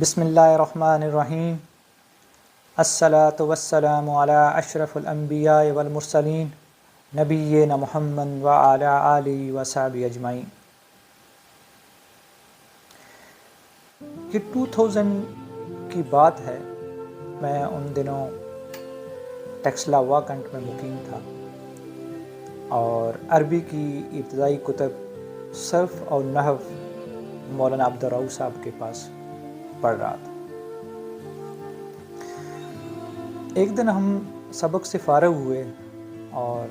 بسم اللہ الرحمن الرحیم الصلاۃ والسلام علی اشرف الانبیاء والمرسلین نبینا محمد وعلی آلہ وصحبہ اجمعین۔ یہ 2000 کی بات ہے۔ میں ان دنوں ٹیکسلا واکنٹ میں مقیم تھا اور عربی کی ابتدائی کتب صرف اور نحو مولانا عبدالرؤف صاحب کے پاس پڑھ رہا تھا۔ ایک دن ہم سبق سے فارغ ہوئے اور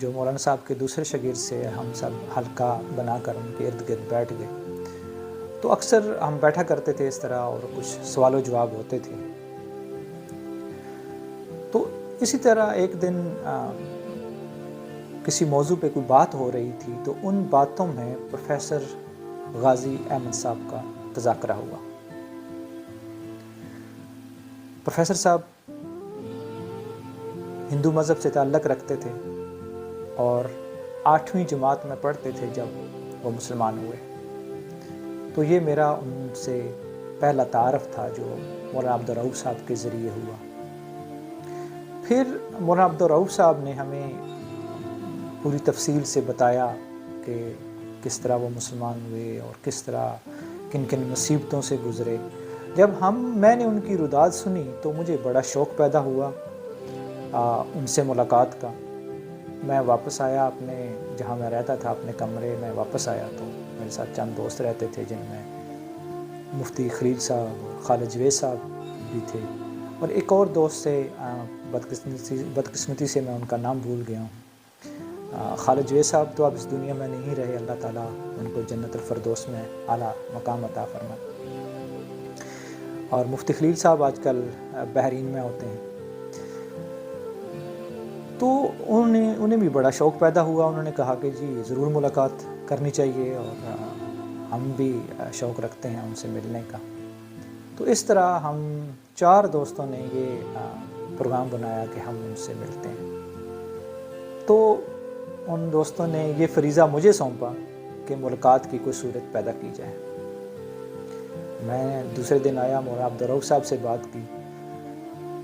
جو مولانا صاحب کے دوسرے شاگرد سے ہم سب حلقہ بنا کر ان کے ارد گرد بیٹھ گئے۔ تو اکثر ہم بیٹھا کرتے تھے اس طرح اور کچھ سوال و جواب ہوتے تھے۔ تو اسی طرح ایک دن کسی موضوع پہ کوئی بات ہو رہی تھی تو ان باتوں میں پروفیسر غازی احمد صاحب کا تذکرہ ہوا۔ پروفیسر صاحب ہندو مذہب سے تعلق رکھتے تھے اور 8ویں جماعت میں پڑھتے تھے جب وہ مسلمان ہوئے۔ تو یہ میرا ان سے پہلا تعارف تھا جو مولانا عبدالرؤف صاحب کے ذریعے ہوا۔ پھر مولانا عبدالرؤف صاحب نے ہمیں پوری تفصیل سے بتایا کہ کس طرح وہ مسلمان ہوئے اور کس طرح کن کن مصیبتوں سے گزرے۔ جب میں نے ان کی رداد سنی تو مجھے بڑا شوق پیدا ہوا ان سے ملاقات کا۔ میں واپس آیا اپنے جہاں میں رہتا تھا اپنے کمرے میں واپس آیا تو میرے ساتھ چند دوست رہتے تھے جن میں مفتی خلیل صاحب، خالد جوید صاحب بھی تھے اور ایک اور دوست سے بدقسمتی سے میں ان کا نام بھول گیا ہوں۔ خالد جوید صاحب تو اب اس دنیا میں نہیں رہے، اللہ تعالیٰ ان کو جنت الفردوس میں اعلیٰ مقام عطا فرمائے۔ اور مفتی خلیل صاحب آج کل بحرین میں ہوتے ہیں۔ تو انہیں بھی بڑا شوق پیدا ہوا۔ انہوں نے کہا کہ جی ضرور ملاقات کرنی چاہیے اور ہم بھی شوق رکھتے ہیں ان سے ملنے کا۔ تو اس طرح ہم 4 دوستوں نے یہ پروگرام بنایا کہ ہم ان سے ملتے ہیں۔ تو ان دوستوں نے یہ فریضہ مجھے سونپا کہ ملاقات کی کوئی صورت پیدا کی جائے۔ میں دوسرے دن آیا، مولانا عبدالرؤف صاحب سے بات کی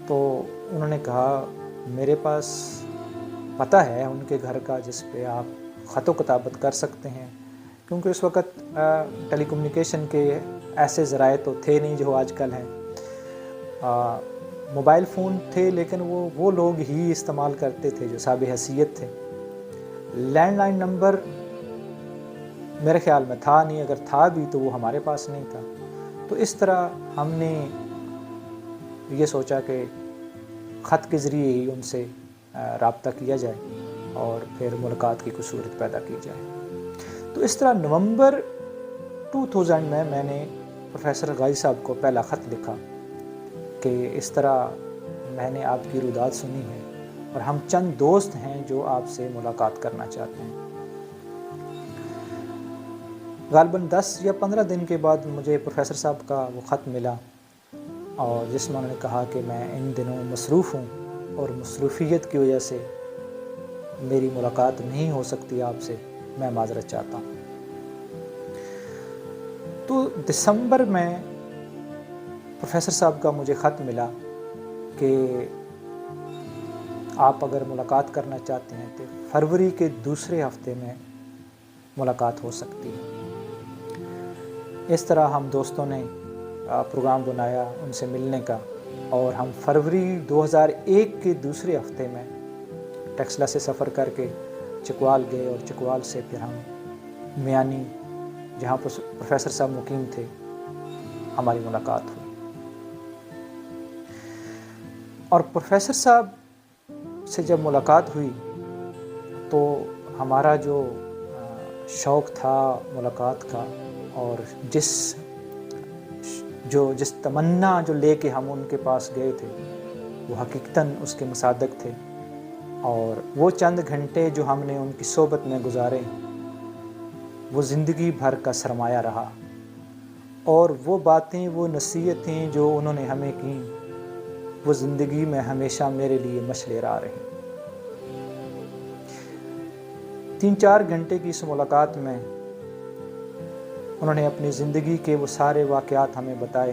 تو انہوں نے کہا میرے پاس پتہ ہے ان کے گھر کا جس پہ آپ خط و کتابت کر سکتے ہیں، کیونکہ اس وقت ٹیلی کمیونیکیشن کے ایسے ذرائع تو تھے نہیں جو آج کل ہیں۔ موبائل فون تھے لیکن وہ لوگ ہی استعمال کرتے تھے جو صاحب حیثیت تھے۔ لینڈ لائن نمبر میرے خیال میں تھا نہیں، اگر تھا بھی تو وہ ہمارے پاس نہیں تھا۔ تو اس طرح ہم نے یہ سوچا کہ خط کے ذریعے ہی ان سے رابطہ کیا جائے اور پھر ملاقات کی کوئی صورت پیدا کی جائے۔ تو اس طرح نومبر 2000 میں نے پروفیسر غازی صاحب کو پہلا خط لکھا کہ اس طرح میں نے آپ کی رداد سنی ہے اور ہم چند دوست ہیں جو آپ سے ملاقات کرنا چاہتے ہیں۔ غالباً 10 یا 15 دن کے بعد مجھے پروفیسر صاحب کا وہ خط ملا اور جس میں انہوں نے کہا کہ میں ان دنوں مصروف ہوں اور مصروفیت کی وجہ سے میری ملاقات نہیں ہو سکتی آپ سے، میں معذرت چاہتا ہوں۔ تو دسمبر میں پروفیسر صاحب کا مجھے خط ملا کہ آپ اگر ملاقات کرنا چاہتے ہیں تو فروری کے دوسرے ہفتے میں ملاقات ہو سکتی ہے۔ اس طرح ہم دوستوں نے پروگرام بنایا ان سے ملنے کا اور ہم فروری 2001 کے دوسرے ہفتے میں ٹیکسلا سے سفر کر کے چکوال گئے اور چکوال سے پھر ہم میانی جہاں پر پروفیسر صاحب مقیم تھے ہماری ملاقات ہوئی۔ اور پروفیسر صاحب سے جب ملاقات ہوئی تو ہمارا جو شوق تھا ملاقات کا اور جس تمنا جو لے کے ہم ان کے پاس گئے تھے وہ حقیقتاً اس کے مصادق تھے۔ اور وہ چند گھنٹے جو ہم نے ان کی صحبت میں گزارے وہ زندگی بھر کا سرمایہ رہا، اور وہ باتیں وہ نصیحتیں جو انہوں نے ہمیں کیں وہ زندگی میں ہمیشہ میرے لیے مشعل راہ رہی۔ 3-4 گھنٹے کی اس ملاقات میں انہوں نے اپنی زندگی کے وہ سارے واقعات ہمیں بتائے